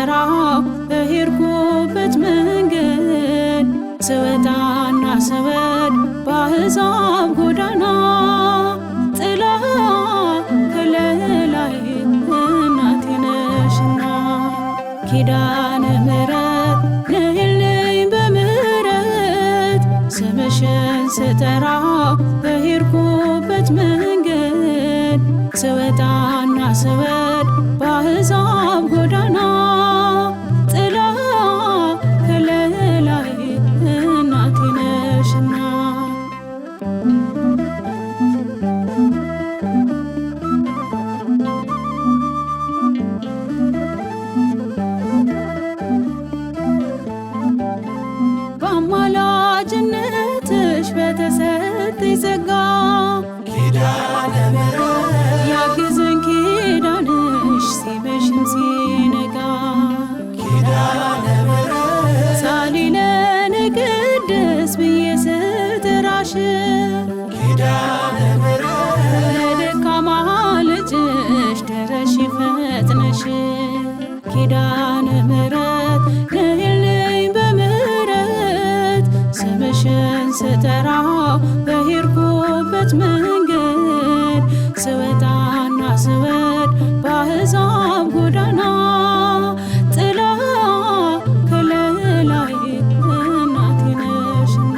ስጠራው በሄድኩበት መንገድ ስወጣና ስወርድ በአሕዛብ ጎዳና ጥላ ከለላይ እናቴ ነሽና ኪዳነ ምሕረት ነይልኝ በምሕረት ስምሽን ስጠራው በሄድኩበት መንገድ ስወጣና ስወርድ በአሕዛብ ጎዳና ጥላ ከለላይ እናቴ ነሽና በአማላጅነትሽ በተሰጠኝ ጸጋ ኪዳነ ምሕረት ያግዘኝ ኪዳንሽ ሲመሽም ሲነጋ ኪዳነ ምሕረት ሳሊለነ ቅድስት ብዬ ስጠራሽ ኪዳነ ምሕረት ለደካማ ልጅሽ ደረሽ ፈጥነሽ ኪዳነ ምሕረት ነይልኝ በምሕረት ስምሽን ስጠራው በሄድኩበት መንገድ ስወጣና ስወርድ በአሕዛብ ጎዳና ጥላ ከለላይ እናቴ ነሽና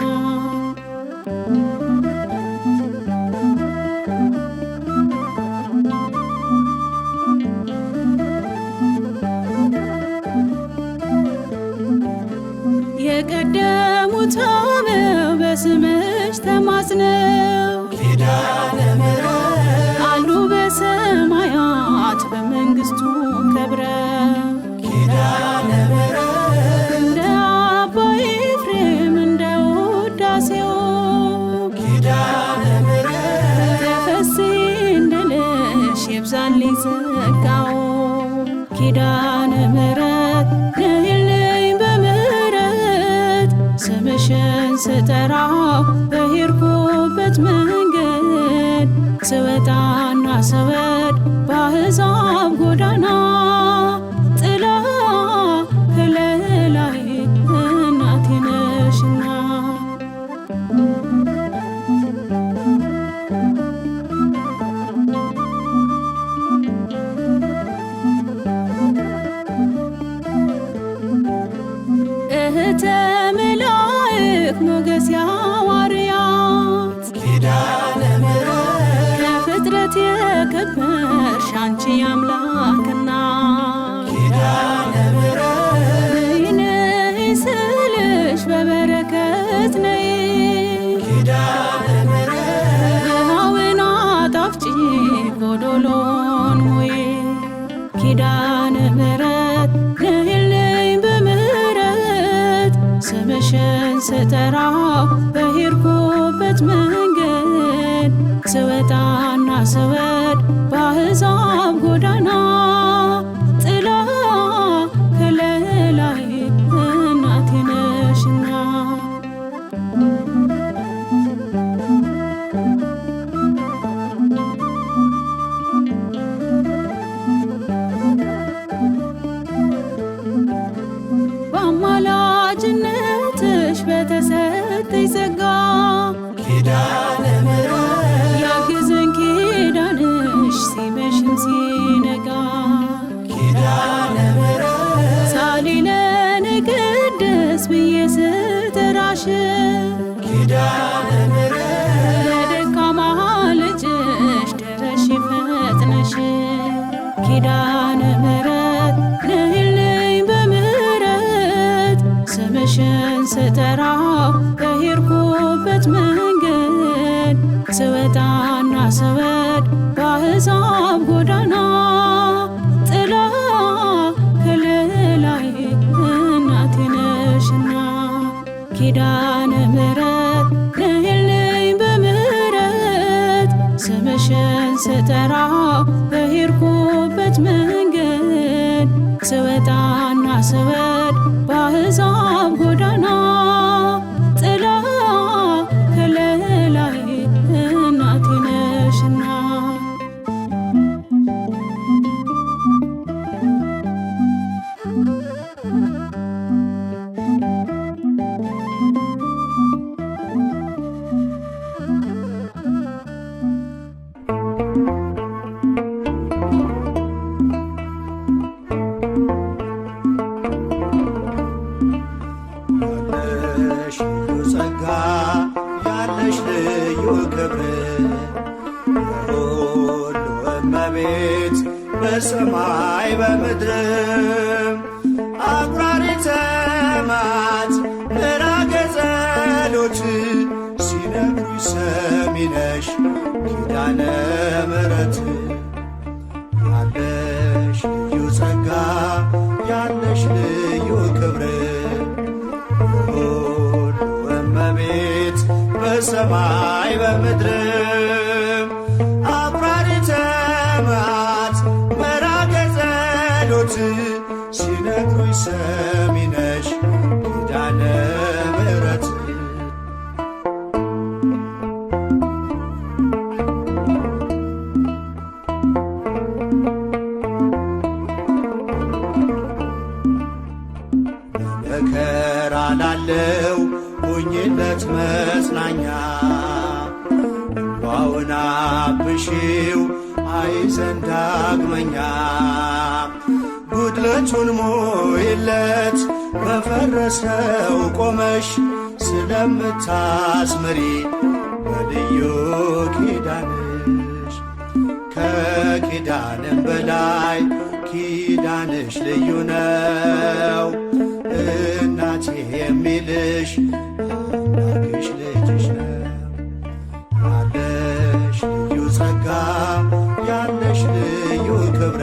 የቀደሙት አበው በስምሽ ተማጽነው ኪዳነ ምሕረት አሉ በሰማያት በመንግሥቱ ከብረው ኪዳነ ምሕረት እንደ አባ ኤፍሬም እንደ ውዳሴው ኪዳነ ምሕረት ተፈሥሒ እንድልሽ ይብዛልኝ ጸጋው ኪዳነ ምሕረት ነይልኝ በምሕረት ስምሽን ስጠራው በሄድኩበት መንገድ ስወጣና ስወርድ በአሕዛብ ጎዳና ጥላ ከለላይ እናቴ ነሽና እህተ መላእክት ሞገስ የሐዋርያት ኪዳነ ምሕረት ከፍጥረት የከበርሽ አንቺ የአምላክ እናት ኪዳነ ምሕረት ነይ ስልሽ በበረከት ነይ ኪዳነ ምሕረት ውሃውን አጣፍጪ ጎዶሎን ሙይ ኪዳነ ምሕረት ነይልኝ በምሕረት ስምሽን ስጠራው በሄድኩበት መንገድ ስወጣና ስወርድ በአሕዛብ ጎዳና ጥላ ከለላይ እናቴ ነሽና በአማላጅነትሽ በተሰጠኝ ጸጋ ኪዳነ ምሕረት ያግዘኝ ኪዳንሽ ሲመሽም ሲነጋ ኪዳነ ምሕረት ሳሊለነ ቅድስት ብዬ ስጠራሽ ኪዳነ ምሕረት ለደካማ ልጅሽ ደረሽ ፈጥነሽ ኪዳነ ምሕረት ነይልኝ በምሕረት ስምሽን ስጠራው በሄድኩበት መንገድ ስወጣና ስወርድ በአሕዛብ ጎዳና ጥላ ከለላይ እናቴ ነሽና ኪዳነ ምሕረት ነይልኝ በምሕረት ስምሽን ስጠራው በሄድኩበት መንገድ ስወጣና ስወርድ በአሕዛብ ጎዳና ጥላ ከለላይ እናቴ ነሽና Thank you. በሰማይ በምድርም አቁራሪተ መዓት ምዕራገ ጸሎት ሲነግሩኝ ሰሚ ነሽ ኪዳነ ምሕረት ያለሽ ልዩ ጸጋ ያለሽ ልዩ ክብር ሁሉ እመቤት በሰማይ በምድርም አቁራሪተ መዓት ምዕራገ ጸሎት ሲነግሩኝ ሰሚ ነሽ ኪዳነ ምሕረት መከራ ላለው ሆኝለት መጽናኛ እንባውን አብሺው አይዘን ዳግመኛ ጉድለቱን ሞይለት በፈረሰው ቆመሽ ስለምታስምሪ በልዩ ኪዳንሽ ከኪዳንም በላይ ኪዳንሽ ልዩ ነው እናቴ የሚልሽ አምላክሽ ልጅሽ ነው ያለሽ ልዩ ጸጋ ያለሽ ልዩ ክብር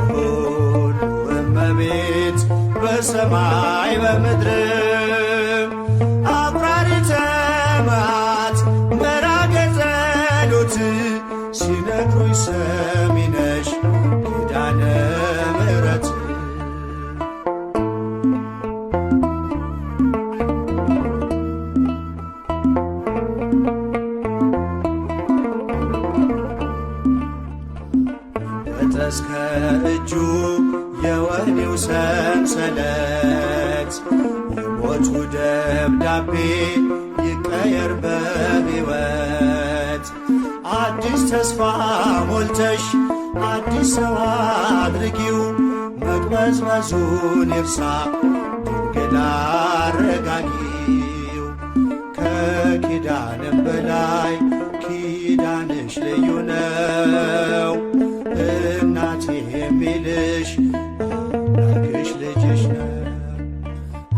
ሁሉ እመቤት በሰማይ በምድርም አቁራሪተ መዓት ምዕራገ ጸሎት ሲነግሩኝ ሰሚ ነሽ ኪዳነ ምሕረት እስከ እጁ የወህኒው ሰንሰለት የሞቱ ደብዳቤ ይቀየር በሕይወት አዲስ ተስፋ ሞልተሽ አዲስ ሰው አድርጊው መቅበዝበዙን ይርሳ ድንግል አረጋጊው ከኪዳንም በላይ ኪዳንሽ ልዩ ነው እናቴ የሚልሽ አምላክሽ ልጅሽ ነው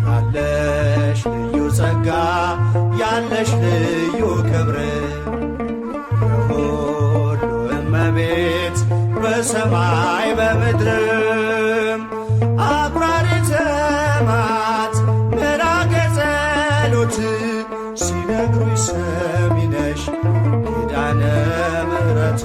ያለሽ ልዩ ጸጋ ያለሽ ልዩ ክብር የሁሉ እመቤት በሰማይ በምድርም አቁራሪተ መዓት ምዕራገ ጸሎት ሲነግሩኝ ሰሚ ነሽ ኪዳነ ምሕረት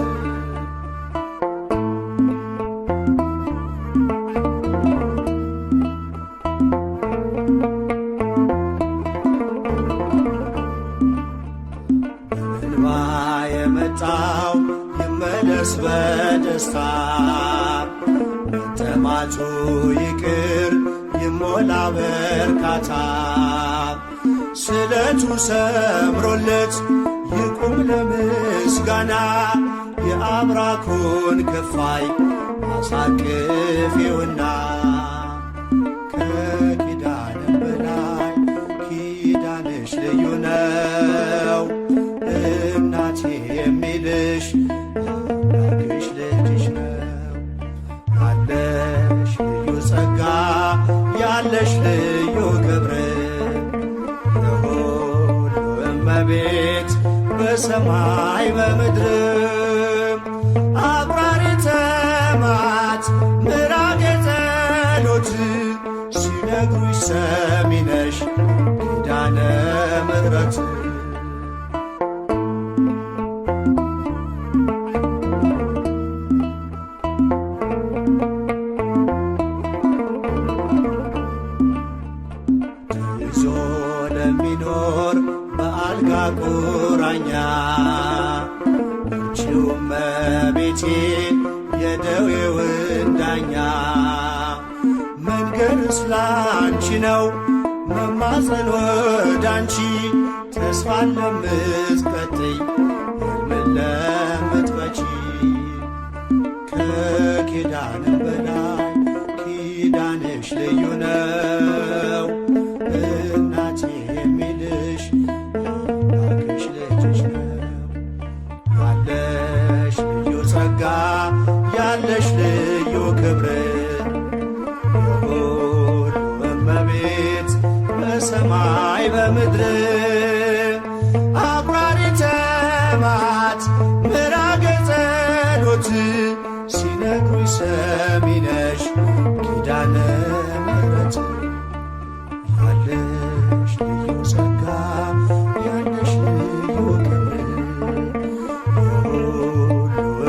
የመጣው ይመለስ በደስታ መጠማቱ ይቅር ይሞላ በርካታ ስለቱ ሰምሮለት ይቁም ለምስጋና የአብራኩን ክፋይ አሳቅፊውና ከኪዳንም በላይ ኪዳንሽ ልዩ ነው እናቴ የሚልሽ አምላክሽ ልጅሽ ነው ያለሽ ልዩ ጸጋ ያለሽ ልዩ ክብር የሁሉ እመቤት በሰማይ በምድርም አቁራሪተ መዓት ምዕራገ ጸሎት ሲነግሩኝ ሰሚ ነሽ ኪዳነ ምሕረት ለሚኖር በአልጋ ቁራኛ አንቺው እመቤቴ የደዌውን ዳኛ መንገድስ ላንቺ ነው መማፀን ወዳንቺ ተስፋን ለምትቀጥይ ሕልምን ለምትፈቺ ከኪዳንም በላይ ኪዳንሽ ልዩ ነው እናቴ የሚልሽ አምላክሽ ልጅሽ ነው ያለሽ ልዩ ጸጋ በምድር አቁራሪተ መዓት ምዕራገ ጸሎት ሲነግሩኝ ሰሚ ነሽ ኪዳነ ምሕረት ያለሽ ልዩ ጸጋ ያለሽ ልዩ ክብር የሁሉ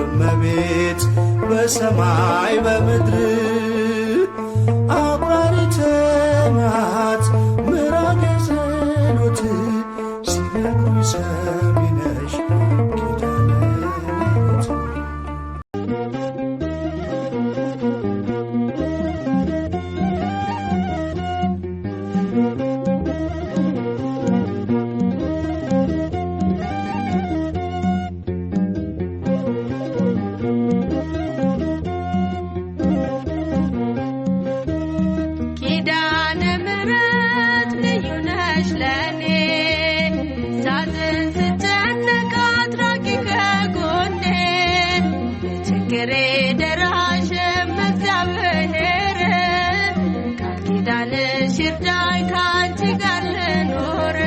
እመቤት በሰማይ በምድር አቁራሪተ መዓት ምዕራገ ጸሎት ሲነግሩኝ ሰሚ ነሽ ኪዳነ ምሕረት ኪዳነ ምሕረት ልዩ ነሽ ለኔ ሳዝን ስጨነቅ አትራቂ ከጎኔ ችግሬ ደራሽ እግዚአብሔር ቃል ኪዳንሽ ይርዳኝ ካንቺ ጋር ልኖር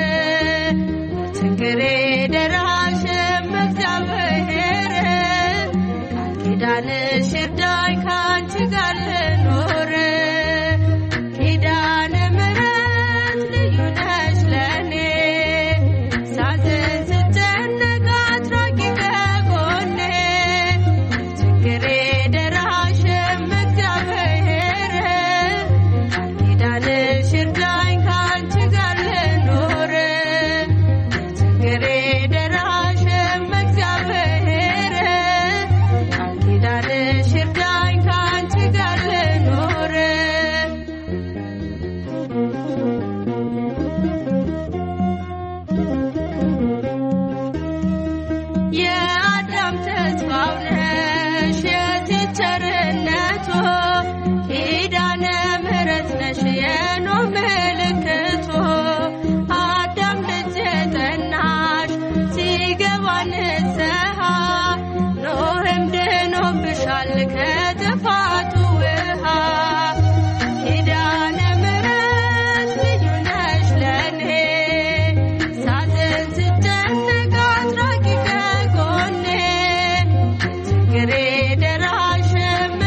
ችግሬ ደራሽ እግዚአብሔር ቃል ኪዳንሽ ይርዳኝ ካንቺ ጋር ልኖር ኪዳነ ምሕረት ልዩ ነሽ ለኔ ሳዝን ስጨነቅ አትራቂ ከጎኔ ችግሬ ደራሽ እግዚአብሔር ቃል ኪዳንሽ ይርዳኝ ካንቺ ጋር ልኖር ችግሬ ደራሽ እግዚአብሔር ቃል ኪዳንሽ ይርዳኝ ካንቺ ጋር ልኖር የአዳም ተስፋው ነሽ የሴት ቸርነቱ ኪዳነ ምሕረት ነሽ የኖህ ምልክቱ አዳም ልጅ ጠናሽ ሲገባ ንስሐ ኖህም ድኖብሻል ከጥፋቱ ውሃ ኪዳነ ምሕረት ልዩ ነሽ ለኔ ሳዝን ስጨነቅ አትራቂ ከጎኔ ችግሬ ደራሽ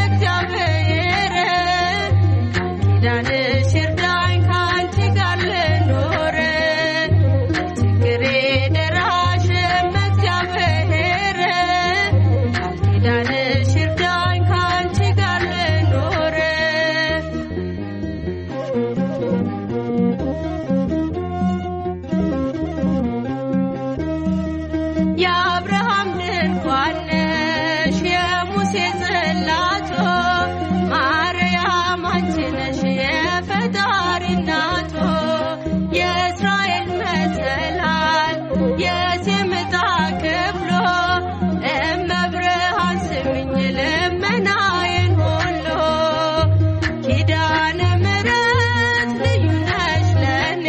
እግዚአብሔር ቃል ኪዳንሽ ይርዳኝ ካንቺ ጋር ልኖር ችግሬ ደራሽ እግዚአብሔር ቃል ኪዳንሽ ይርዳኝ ካንቺ ጋር ልኖር የአብርሃም ድንኳን ነሽ የሙሴ ጽላቶ ማርያም አንቺ ነሽ የፈጣሪ እናቶ የእስራኤል መሰላል የሴም ዕጣ ክፍሎ እመብርሃን ስሚኝ ልመናዬን ሁሉ ኪዳነ ምሕረት ልዩ ነሽ ለኔ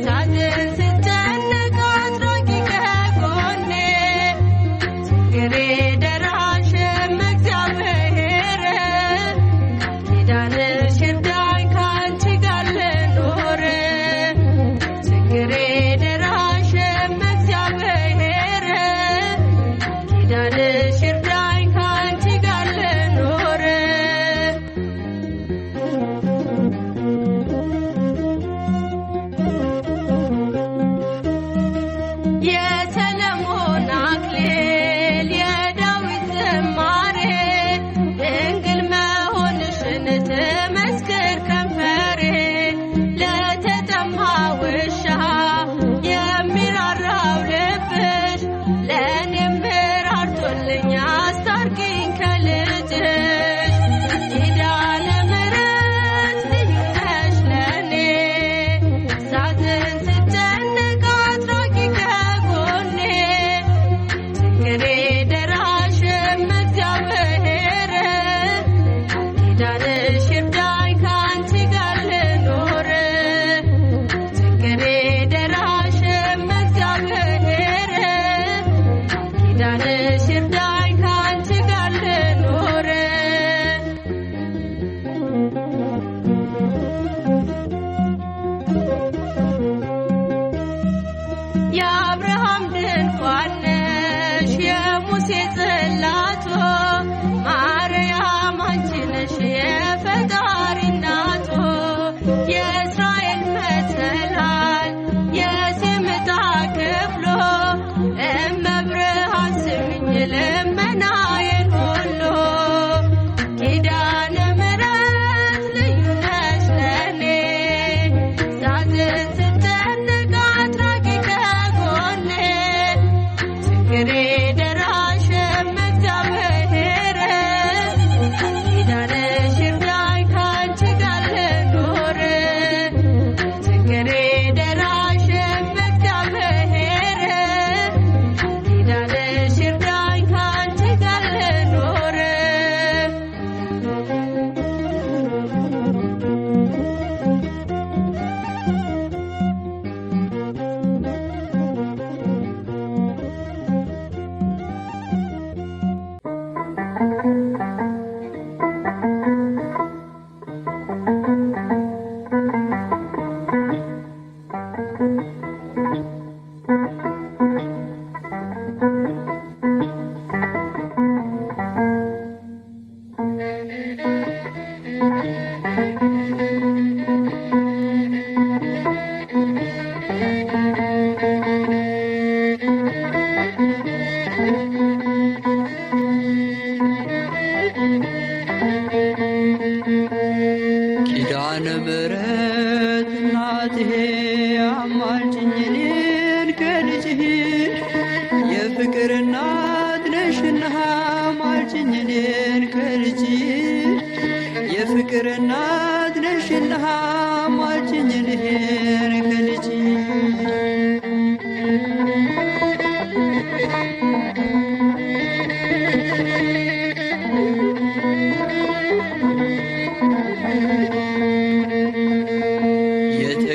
ሳዝን ስጨነቅ አትራቂ ከጎኔ ችግሬ ደራሽ እግዚአብሔር ቃል ኪዳንሽ ይርዳኝ ካንቺ ጋር ልኖር ችግሬ ደራሽ እግዚአብሔር ቃል ኪዳንሽ ይርዳኝ ካንቺ ጋር ልኖር የሰለሞን አክሊል የዳዊት ዝማሬ ድንግል መሆንሽን ትመስክር ከንፈሬ ለተጠማ ውሻ የሚራራው ልብሽ ለእኔም ራርቶልኝ አስታርቂኝ ከልጅሽ ኪዳነ ምሕረት ልዩ ነሽ ለኔ ሳዝን ስጨነቅ አትራቂ ከጎኔ ችግሬ ደራሽ እግዚአብሔር ቃል ኪዳንሽ ይርዳኝ ኪዳነ ምሕረት እናትሄ አማልጅኝ እኔን ከልጅህ የፍቅር እናት ነሽና አማልጅኝ እኔን ከልጅህ የፍቅር እናት ነሽና አማልጅኝ እኔን ከልጅህ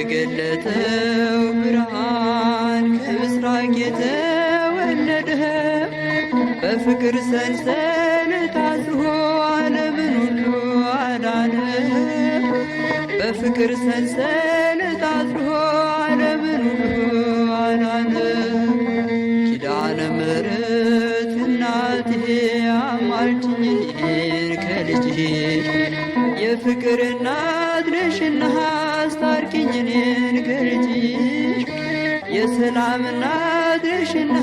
የተገለጠው ብርሃን ከምስራቅ የተወለደ በፍቅር ሰንሰለት አስሮ ዓለምን ሁሉ አዳነ። በፍቅር ሰንሰለት አስሮ ዓለምን ሁሉ አዳነ። ኪዳነ ምሕረት እናትሄ አማልጅኝ እኔን ከልጅሽ የፍቅር እናት ነሽና አስታርቂኝ እኔን ከልጅሽ የሰላም እናት ነሽና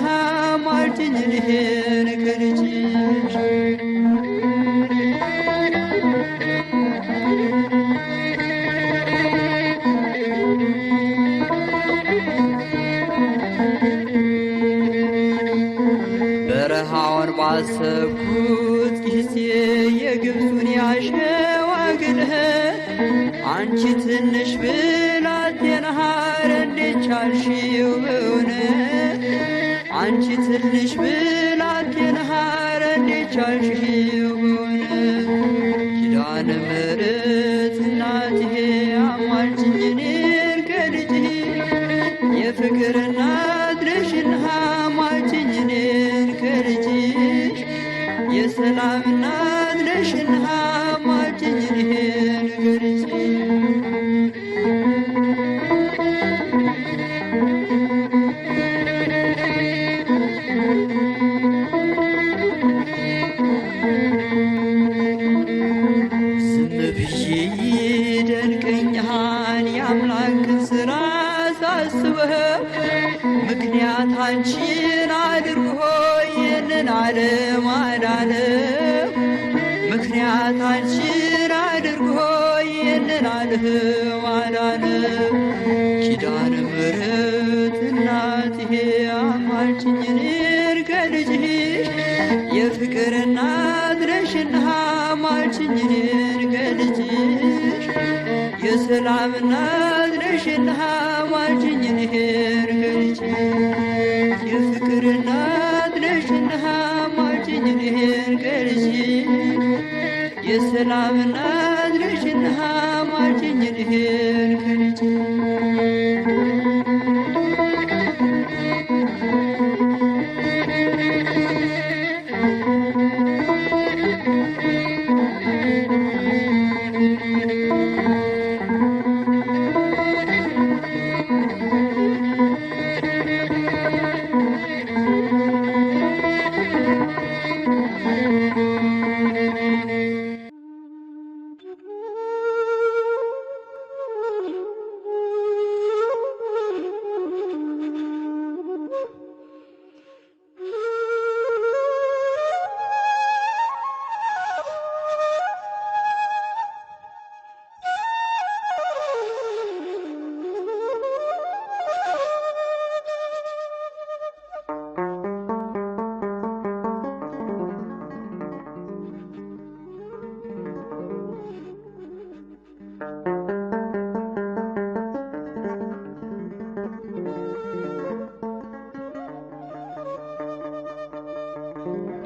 አማልጅኝ እኔን ከልጅሽ በረሃውን ባሰብኩት ጊዜ የግብፁን ያሸዋ ግልህ አንቺ ትንሽ ብላቴና እንዴት ቻልሽው በእውነት አንቺ ትንሽ ብላቴና እንዴት ቻልሽው በእውነት ኪዳነ ምሕረት እናትሄ አማልጅኝ እኔን ከልጅሽ የፍቅር እናት ነሽና አማልጅኝ እኔን ከልጅሽ የሰላም እናት ነሽና አማልጅኝ እኔን ከልጅሽ ዝም ብዬ ይደንቀኛል የአምላክን ሥራ ሳስበው ምክንያት አንቺን አድርጎ ይህንን ዓለም አዳነው። ምክንያት አንቺን አድርጎ ይህንን ዓለም አዳነው። ኪዳነ ምሕረት እናትሄ አማልጅኝ እኔን ከልጅሽ የፍቅር እናት ነሽና አማልጅኝ እኔን ከልጅሽ የሰላም እናት ነሽና አማልጅኝ እኔን ከልጅሽ የፍቅር እናት ነሽና አማልጅኝ እኔን ከልጅሽ የሰላም እናት ነሽና አማልጅኝ እኔን ከልጅሽ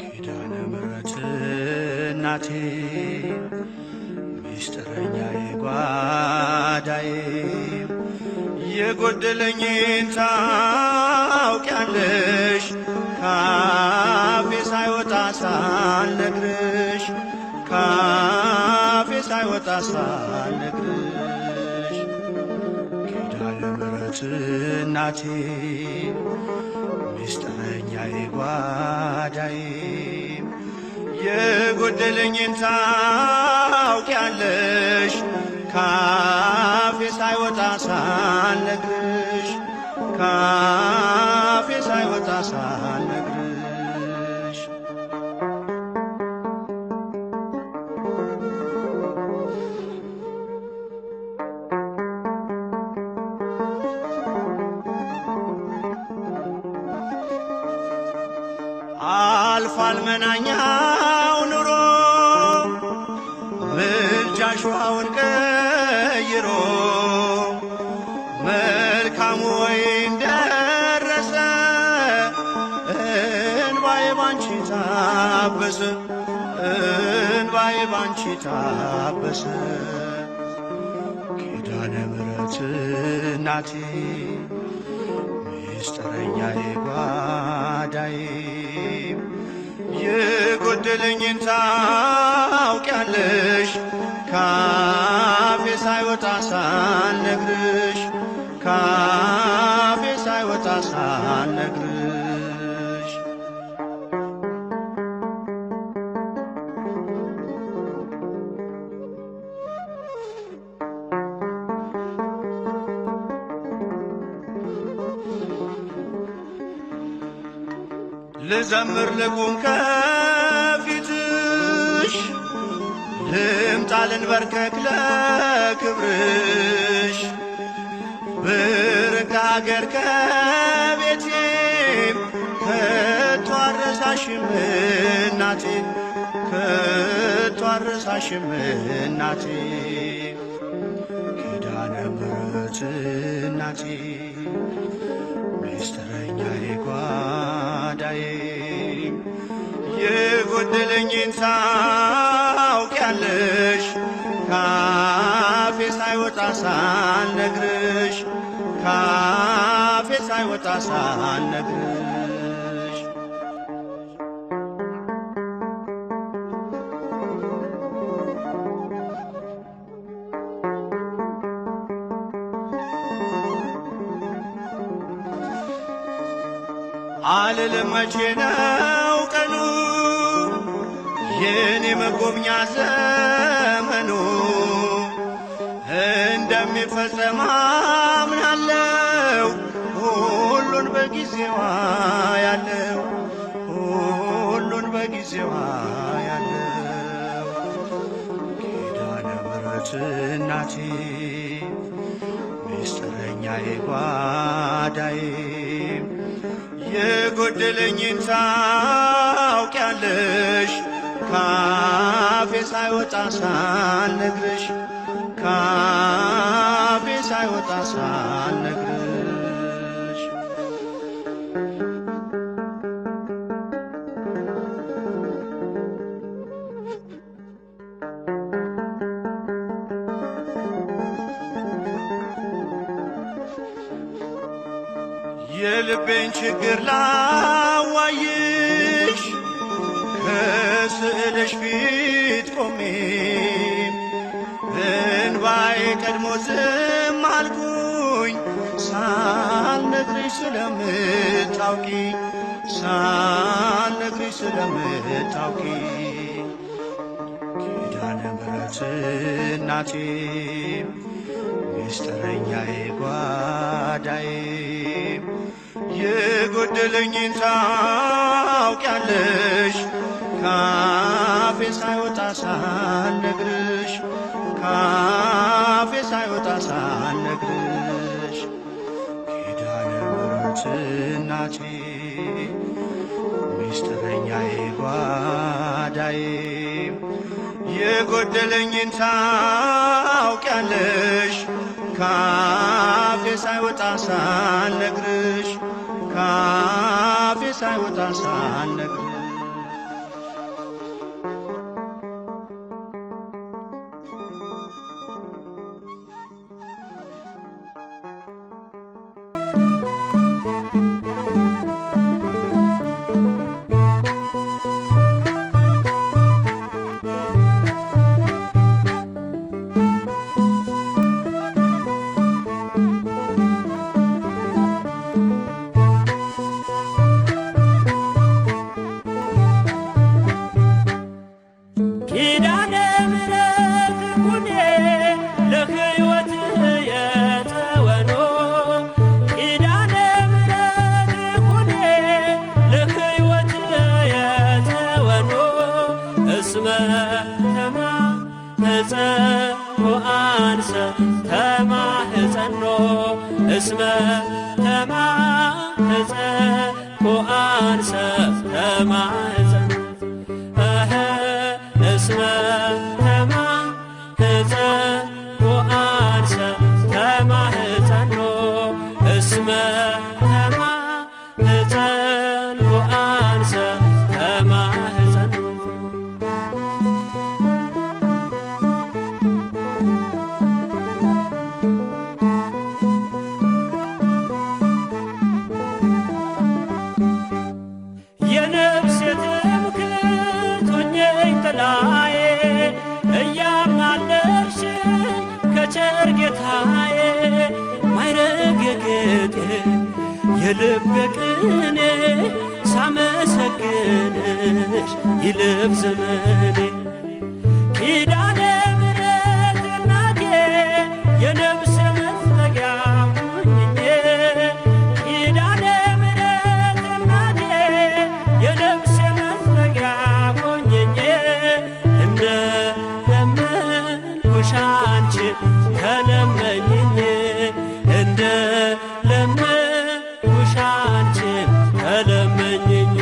ኪዳነ ምሕረት እናቴ ሚስጥረኛዬ ጓዳዬ የጎደለኝን ታውቂያለሽ ካፌ ሳይወጣ ሳልነግርሽ ካፌ ሳይወጣ ሳልነግርሽ ኪዳነ ምሕረት እናቴ ሚስጥረኛዬ ጓዳዬ የጎደለኝን ታውቂያለሽ ካፌ ሳይወጣ ሳልነግርሽ ካፌ ሳይወጣ ሳልነግርሽ አልፏል መናኛው ኑሮ ምልጃሽ ውሃውን ቀይሮ መልካሙ ወይን ደረሰ እንባዬ ባንቺ ታበሰ እንባዬ ባንቺ ታበሰ ኪዳነ ምሕረት እናቴ ምስጢረኛዬ ጓዳዬ የጎደለኝን ታውቂያለሽ ካፌ ሳይወጣ ሳልነግርሽ ካፌ ሳይወጣ ሳልነግርሽ ልዘምር ልቁም ከፊትሽ ልምጣ ልንበርከክ ለክብርሽ ብርቅ አገር ከቤቴም ከቶ አልረሳሽም እናቴ ከቶ አልረሳሽም እናቴ ኪዳነ ምሕረት እናቴ ምስጢረኛዬ ጓዳዬ የጎደለኝን ታውቂያለሽ ካፌ ሳይወጣ ሳልነግርሽ ካፌ ሳይወጣ ሳልነግርሽ አልልም መቼ ነው ቀኑ የኔ መጎብኛ ዘመኑ እንደሚፈጸም አምናለው ሁሉን በጊዜዋ ያለው ሁሉን በጊዜዋ ያለው ኪዳነ ምሕረት እናቴ ምስጢረኛዬ ጓዳዬ የጎደለኝን ታውቂያለሽ ካፌ ሳይወጣ ሳልነግርሽ ካፌ ሳይወጣ ሳልነግርሽ የልቤን ችግር ላዋይሽ ከስዕልሽ ፊት ቆሜ እንባዬ ቀድሞ ዝም አልኩኝ ሳልነግርሽ ስለምታውቂ ሳልነግርሽ ስለምታውቂ ኪዳነ ምሕረት እናቴ ምስጢረኛዬ ጓዳዬ የጎደለኝን ታውቂያለሽ ካፌ ሳይወጣ ሳልነግርሽ ካፌ ሳይወጣ ሳልነግርሽ ኪዳነ ምሕረት እናቴ ምስጢረኛዬ ጓዳዬ የጎደለኝን ታውቂያለሽ ካፌ ሳይወጣ ሳልነግርሽ ካፌ ሳይወጣ ሳልነግርሽ አንሰ ተማህፀኖ እስመ ተማህፀንኩ አንሰ ተማህፀኖ እስመ ተማህፀንኩ አንሰ ተማህፀኖ እስመ ተማህፀንኩ አንሰ ተማህፀኖ የነፍሴ ትምክህት ሆኜኝ ጥላዬ እያማለድሽኝ ከቸር ጌታዬ ማይረግ የጌጤ የልቤ ቅኔ ሳመሰግንሽ ይልፍ ዘመኔ ኪዳነ ምሕረት እናቴ የነፍሴ መጠጊያ ሁኚኝ ኪዳነ ምሕረት እናቴ የነፍሴ መጠጊያ ሁኚኝ እንደ ለመንኩሽ አንቺን ተለመኝኝ እንደ ለመንኩሽ አንቺን ተለመኝኝ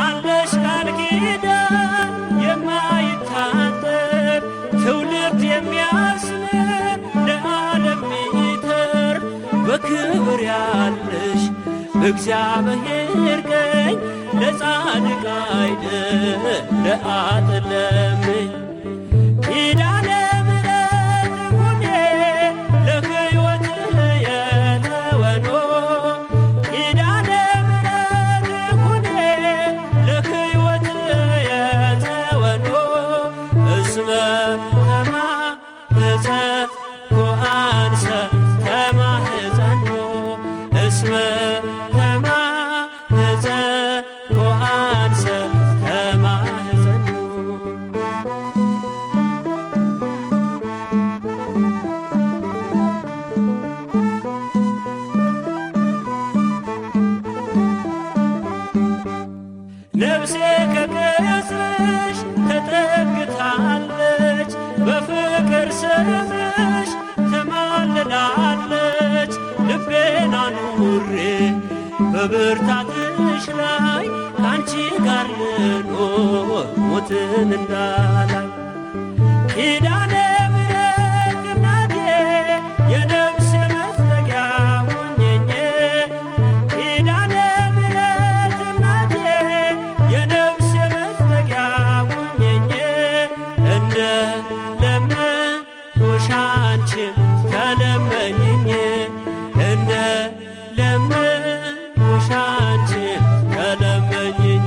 አለሽ ቃል ኪዳን የማይታጠር ትውልድ የሚያስምር ለዓለም ሚተርፍ በክብር ያለሽ በእግዚአብሔር ቀኝ ለጻድቅ አይደል ለአጥለምኝ ኪዳነ ምሕረት ሁኔ ለሕይወት የተወኖ ኪዳነ ምሕረት ሁኔ ለሕይወት የተወኖ እስመ ተማህፀንኩ አንሰ ተማህፀኖ እስመ ተማህፀንኩ አንሰ ተማህፀኖ ነፍሴ ከቅጽርሽ ተጠግታለች በፍቅር ስምሽ ትማልላለች ልቤን አኑሬ በብርታትሽ ላይ ከአንቺ ጋር ልኖር ሞትን እንዳላይ ኪዳነ ምሕረት እናቴ የነፍሴ መጠጊያ ሁኚኝ ኪዳነ ምሕረት እናቴ የነፍሴ መጠጊያ ሁኚኝ እንደ ለመንኩሽ አንቺን ተለመኝኝ እንደ ለመንኩሽ አንቺን ተለመኝኝ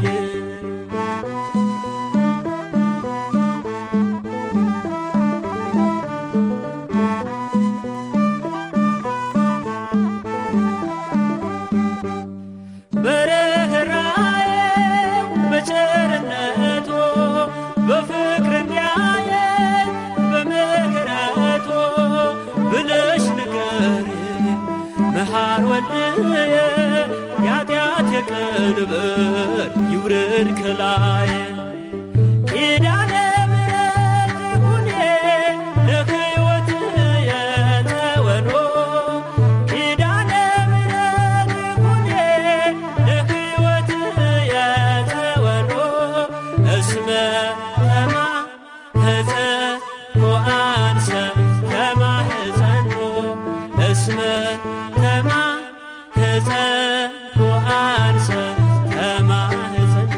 በርኅራኄው በቸርነቱ በፍቅር እንዲያየን በምሕረቱ ብለሽ ንገሪኝ መሐር ወልድየ የኃጢአት የቀንበር ይውረድ ከላዬ ኪዳነ ምሕረት ሁኔ ለሕይወት የተወኖ ኪዳነ ምሕረት ሁኔ ለሕይወት የተወኖ እስመ ተማህፀንኩ አንሰ ተማህፀኖ እስመ ተማህፀንኩ አንሰ ተማህፀኖ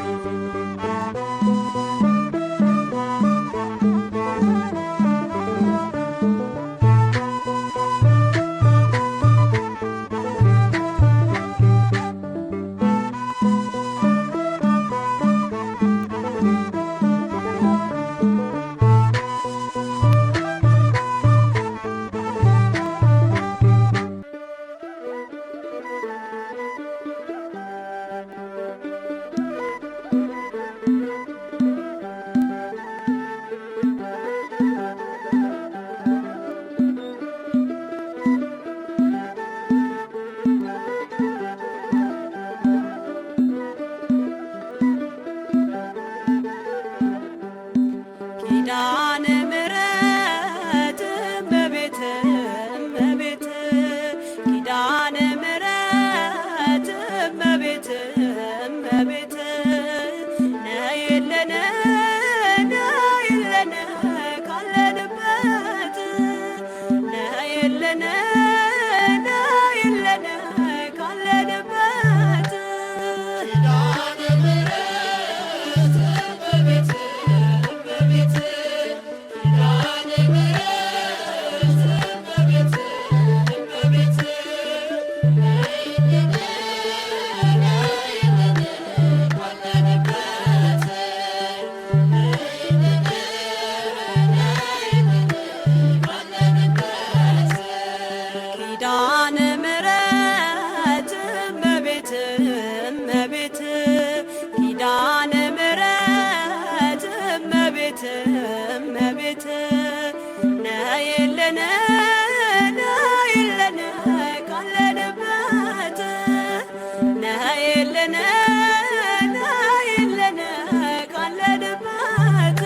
ነይልን ነይልን ካለንበት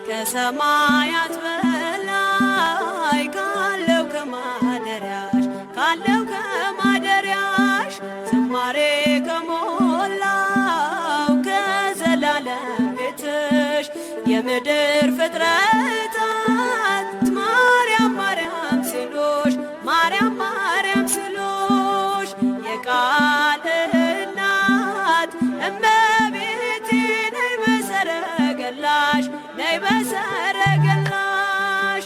ከሰማያት በላይ ካለው ከማደሪያሽ ዝማሬ ከሞላው ከዘላለም ቤትሽ የምድር ፍጥረታት ማርያም ማርያም ሲሉሽ ማርያም ማርያም ሲሉሽ የቃል እናት እመቤቴ ነይ በሰረገላሽ ነይ በሰረገላሽ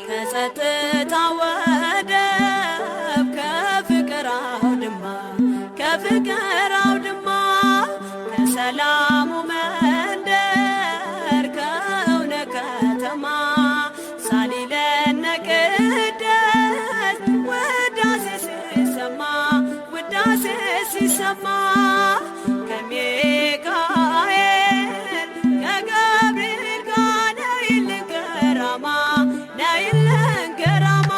ከጸጥታ ወደብ ከፍቅር አውድማ ከሰላሙ መንደር ከእውነ ከተማ ሳሊለነ ቅደስ ውዳሴ ሲሰማ ከሚካኤል ከገብርኤል ጋር ነይልን ገራማ ነይልን ገራማ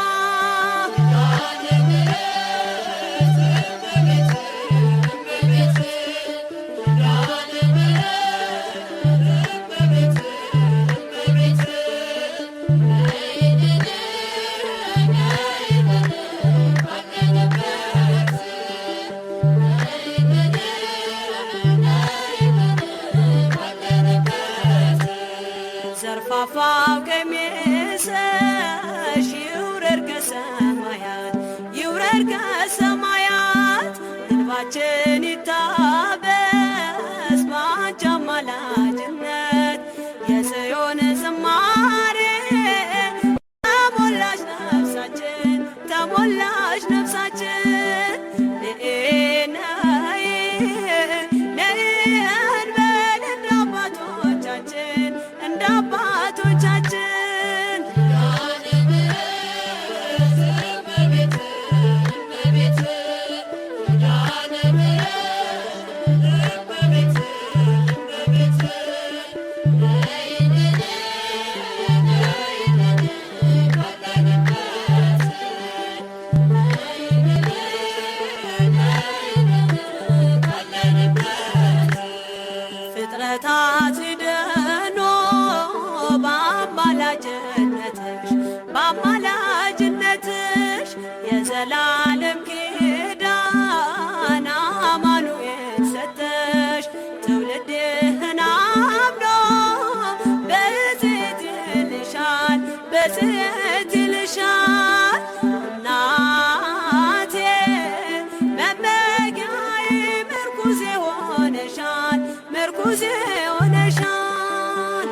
ዘርፋፋው ቀሚስሽ ይውረድ ከሰማያት እንባችን ይታበስ ባንቺ አማላጅነት የጽዮን ዝማሬ ተሞላሽ ነፍሳችን ነይ እንበል እንደ አባቶቻችን ፍጥረታት ሲደኖ በአማላጅነትሽ የዘላለም ኪዳን አማኑኤል ሰጠሽ ትውልድህን አምኖ በጽዮን ይልሻል እናቴ መመጊያዬ ምርኩዜ ሆነሻል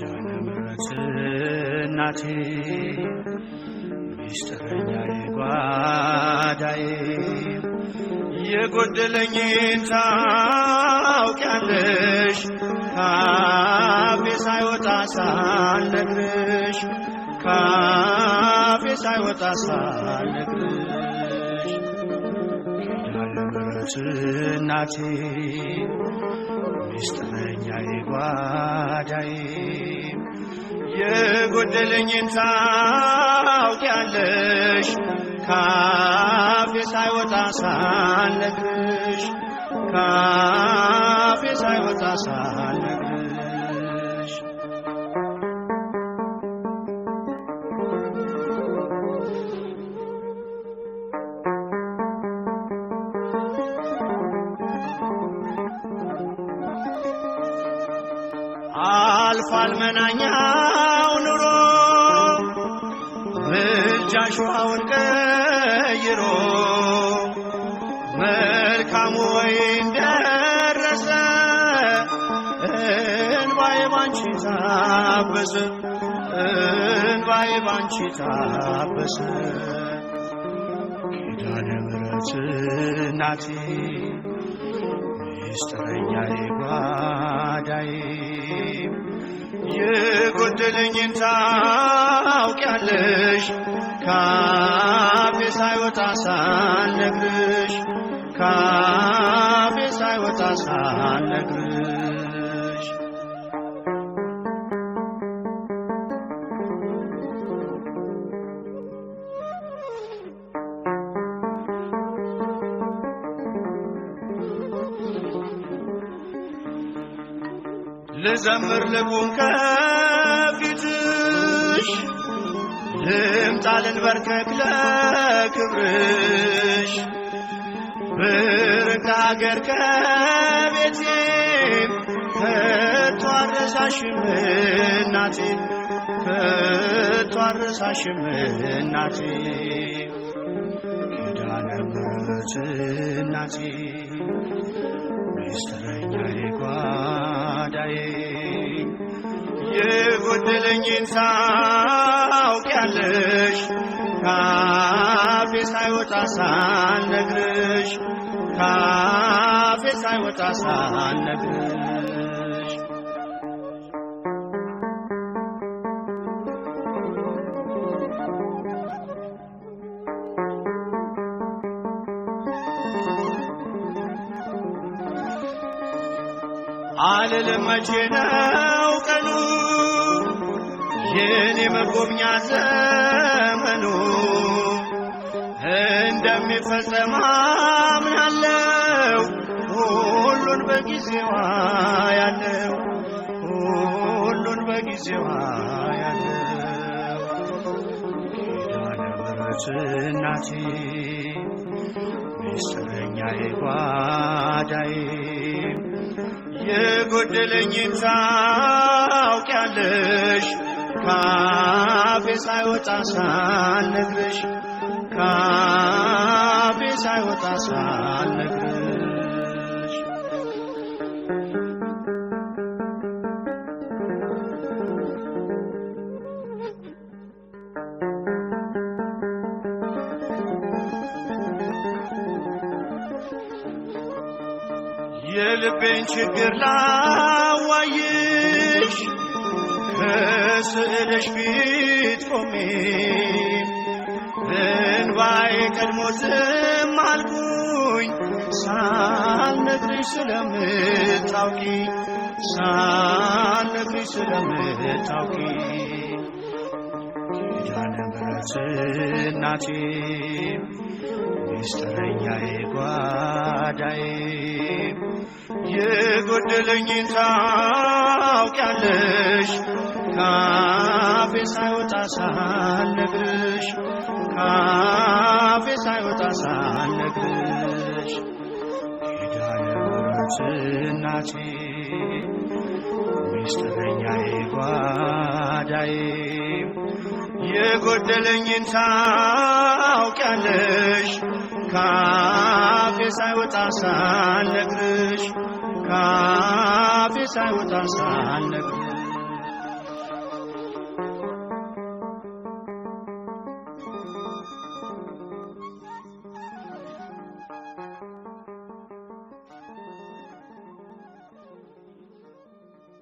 ኪዳነ ምሕረት እናቴ ሚስጥረኛዬ ጓዳዬ የጎደለኝን ታውቂያለሽ ካፌ ሳይወጣ ሳልነግርሽ ካፌ ሳይወጣ ሳልነግርሽ ኪዳነ ምሕረት እናቴ ሚስጥረኛዬ ጓዳዬ የጎደለኝን ታውቂያለሽ ካፌ ሳይወጣ ሳልነግርሽ ካፌ ሳይወጣ ሳልነግርሽ አልፏል መናኛው ኑሮ ምልጃሽ ውሃውን ቀይሮ መልካሙ ወይን ደረሰ እንባዬ ባንቺ ታበሰ እንባዬ ባንቺ ታበሰ ኪዳነ ምሕረት እናቴ ሚስጥረኛዬ ጓዳዬ የጎደለኝን ታውቂያለሽ ካፌ ሳይወጣ ሳልነግርሽ ካፌ ሳይወጣ ሳልነግርሽ ልዘምር ልቁም ከፊትሽ ልምጣ ልንበርከክ ለክብርሽ ብርቅ አገር ከቤቴ ከቶ አልረሳሽም እናቴ ከቶ አልረሳሽም እናቴ ኪዳነ ምሕረት እናቴ ሚስጥረኛዬ ጓዳዬ የጎደለኝን ታውቂያለሽ ካፌ ሳይወጣ ሳልነግርሽ ካፌ ሳይወጣ ሳልነግርሽ አልልም መቼ ነው ቀኑ የኔ መጎብኛ ዘመኑ እንደሚፈጸም አምናለሁ ሁሉን በጊዜዋ ያለው ሁሉን በጊዜዋ ያለው ኪዳነ ምሕረት እናቴ ሚስጥረኛዬ ጓዳዬ የጎደለኝን ታውቂያለሽ ካፌ ሳይወጣ ሳልነግርሽ ካፌ ሳይወጣ ሳልነግርሽ የልቤን ችግር ላዋይሽ ከስዕልሽ ፊት ቆሜ እንባዬ ቀድሞ ዝም አልኩኝ ሳልነግርሽ ስለምታውቂ ሳልነግርሽ ስለምታውቂ ኪዳነ ምሕረት እናቴ ሚስጥረኛዬ ጓዳዬ የጎደለኝን ታውቂያለሽ ካፌ ሳይወጣ ሳልነግርሽ ካፌ ሳይወጣ ሳልነግርሽ ኪዳነ ምሕረት እናቴ ሚስጥረኛዬ ጓዳዬ የጎደለኝን ታውቂያለሽ ካፌ ሳይወጣ ሳልነግርሽ ካፌ ሳይወጣ ሳልነግርሽ